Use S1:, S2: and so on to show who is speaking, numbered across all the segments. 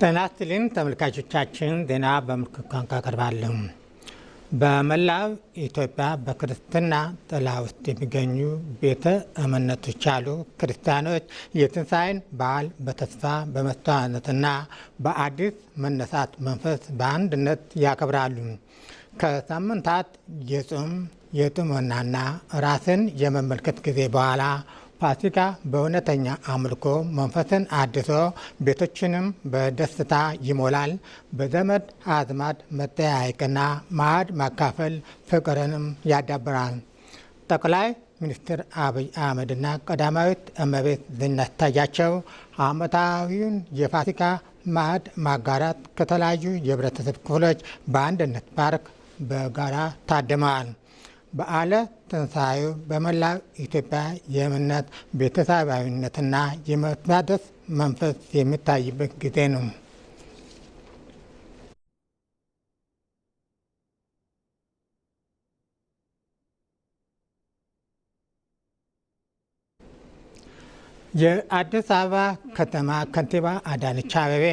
S1: ጤና ይስጥልኝ ተመልካቾቻችን፣ ዜና በምልክት ቋንቋ ቀርባለሁ። በመላው ኢትዮጵያ በክርስትና ጥላ ውስጥ የሚገኙ ቤተ እምነቶች ያሉ ክርስቲያኖች የትንሣኤን በዓል በተስፋ በመስተዋነትና በአዲስ መነሳት መንፈስ በአንድነት ያከብራሉ። ከሳምንታት የጾም የጥሞናና ራስን የመመልከት ጊዜ በኋላ ፋሲካ በእውነተኛ አምልኮ መንፈስን አድሶ ቤቶችንም በደስታ ይሞላል። በዘመድ አዝማድ መጠያየቅና ማዕድ ማካፈል ፍቅርንም ያዳብራል። ጠቅላይ ሚኒስትር አብይ አህመድና ቀዳማዊት እመቤት ዝናሽ ታያቸው ዓመታዊውን የፋሲካ ማዕድ ማጋራት ከተለያዩ የህብረተሰብ ክፍሎች በአንድነት ፓርክ በጋራ ታድመዋል። በዓለ ትንሣኤው በመላው ኢትዮጵያ የእምነት ቤተሰባዊነትና የመታደስ መንፈስ የሚታይበት ጊዜ ነው። የአዲስ አበባ ከተማ ከንቲባ አዳነች አቤቤ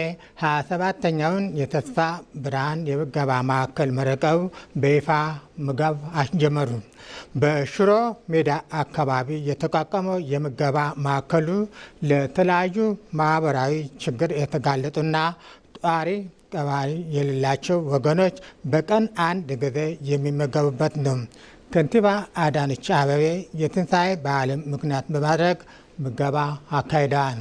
S1: 27ኛውን የተስፋ ብርሃን የምገባ ማዕከል መርቀው በይፋ ምገባ አስጀመሩ። በሽሮ ሜዳ አካባቢ የተቋቋመው የምገባ ማዕከሉ ለተለያዩ ማህበራዊ ችግር የተጋለጡና ጧሪ ቀባሪ የሌላቸው ወገኖች በቀን አንድ ጊዜ የሚመገቡበት ነው። ከንቲባ አዳነች አቤቤ የትንሣኤ በዓልን ምክንያት በማድረግ ምገባ አካሂደዋል።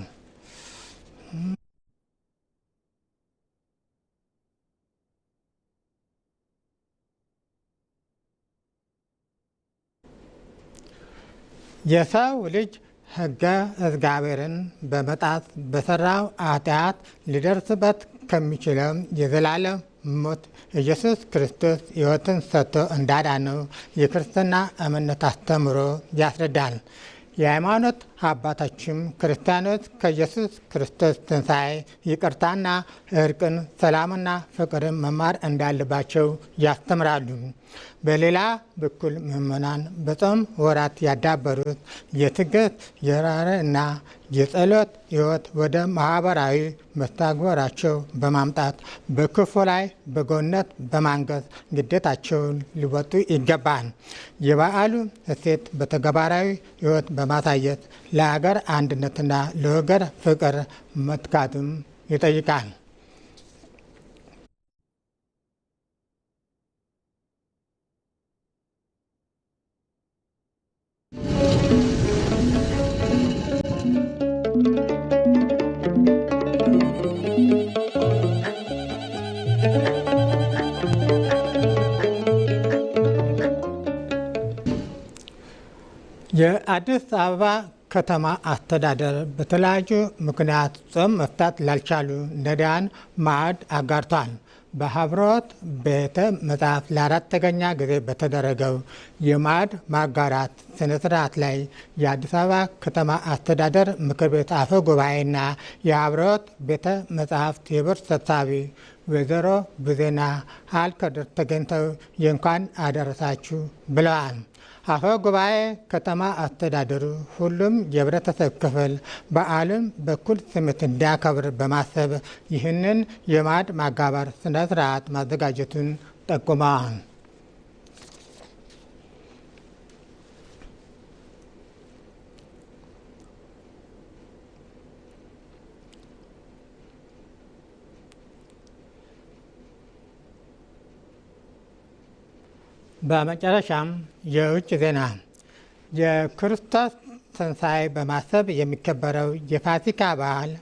S1: የሰው ልጅ ሕገ እግዚአብሔርን በመጣስ በሰራው ኃጢአት ሊደርስበት ከሚችለው የዘላለም ሞት ኢየሱስ ክርስቶስ ሕይወትን ሰጥቶ እንዳዳነው የክርስትና እምነት አስተምሮ ያስረዳል። የሃይማኖት አባቶችም ክርስቲያኖች ከኢየሱስ ክርስቶስ ትንሣኤ ይቅርታና እርቅን፣ ሰላምና ፍቅርን መማር እንዳለባቸው ያስተምራሉ። በሌላ በኩል ምዕመናን በጾም ወራት ያዳበሩት የትዕግስት የራረ እና የጸሎት ሕይወት ወደ ማህበራዊ መስተጋብራቸው በማምጣት በክፉ ላይ በጎነት በማንገስ ግዴታቸውን ሊወጡ ይገባል። የበዓሉ እሴት በተግባራዊ ሕይወት በማሳየት ለሀገር አንድነትና ለወገን ፍቅር መትጋትም ይጠይቃል። የአዲስ አበባ ከተማ አስተዳደር በተለያዩ ምክንያት ጾም መፍታት ላልቻሉ ነዳያን ማዕድ አጋርቷል። በሀብሮት ቤተ መጽሐፍ ለ4ኛ ጊዜ በተደረገው የማዕድ ማጋራት ስነስርዓት ላይ የአዲስ አበባ ከተማ አስተዳደር ምክር ቤት አፈ ጉባኤና የሀብሮት ቤተ መጽሐፍት የቦርድ ሰብሳቢ ወይዘሮ ብዜና አልከድር ተገኝተው የእንኳን አደረሳችሁ ብለዋል። አፈ ጉባኤ ከተማ አስተዳደሩ ሁሉም የህብረተሰብ ክፍል በዓሉን በኩል ስሜት እንዲያከብር በማሰብ ይህንን የማዕድ ማጋባት ስነ ስርዓት ማዘጋጀቱን ጠቁመዋል። በመጨረሻም የውጭ ዜና። የክርስቶስ ትንሣኤ በማሰብ የሚከበረው የፋሲካ በዓል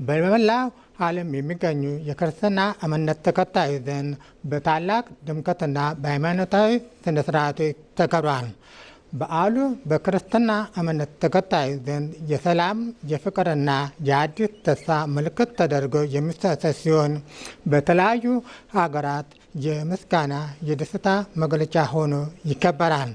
S1: በመላው ዓለም የሚገኙ የክርስትና እምነት ተከታዮች ዘንድ በታላቅ ድምቀትና በሃይማኖታዊ ስነ ስርዓቶች ተከብሯል። በዓሉ በክርስትና እምነት ተከታዮች ዘንድ የሰላም የፍቅርና የአዲስ ተስፋ ምልክት ተደርጎ የሚሰጥ ሲሆን በተለያዩ ሀገራት የምስጋና የደስታ መግለጫ ሆኖ ይከበራል።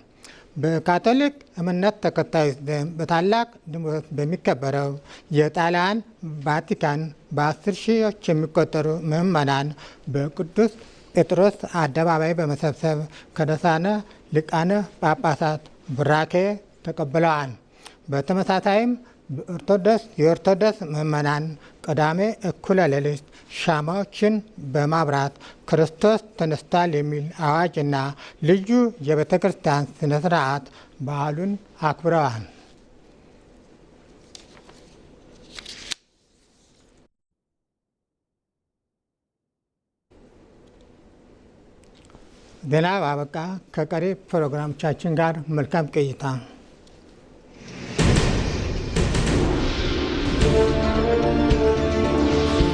S1: በካቶሊክ እምነት ተከታዮች ዘንድ በታላቅ ድምቀት በሚከበረው የጣሊያን ቫቲካን በ10 ሺዎች የሚቆጠሩ ምዕመናን በቅዱስ ጴጥሮስ አደባባይ በመሰብሰብ ከርዕሳነ ሊቃነ ጳጳሳት ቡራኬ ተቀብለዋል። በተመሳሳይም የኦርቶዶክስ ምዕመናን ቅዳሜ እኩለ ሌሊት ሻማዎችን በማብራት ክርስቶስ ተነስቷል የሚል አዋጅና ልዩ የቤተ ክርስቲያን ስነ ስርዓት በዓሉን አክብረዋል። ዜና አበቃ። ከቀሪ ፕሮግራሞቻችን ጋር መልካም ቆይታ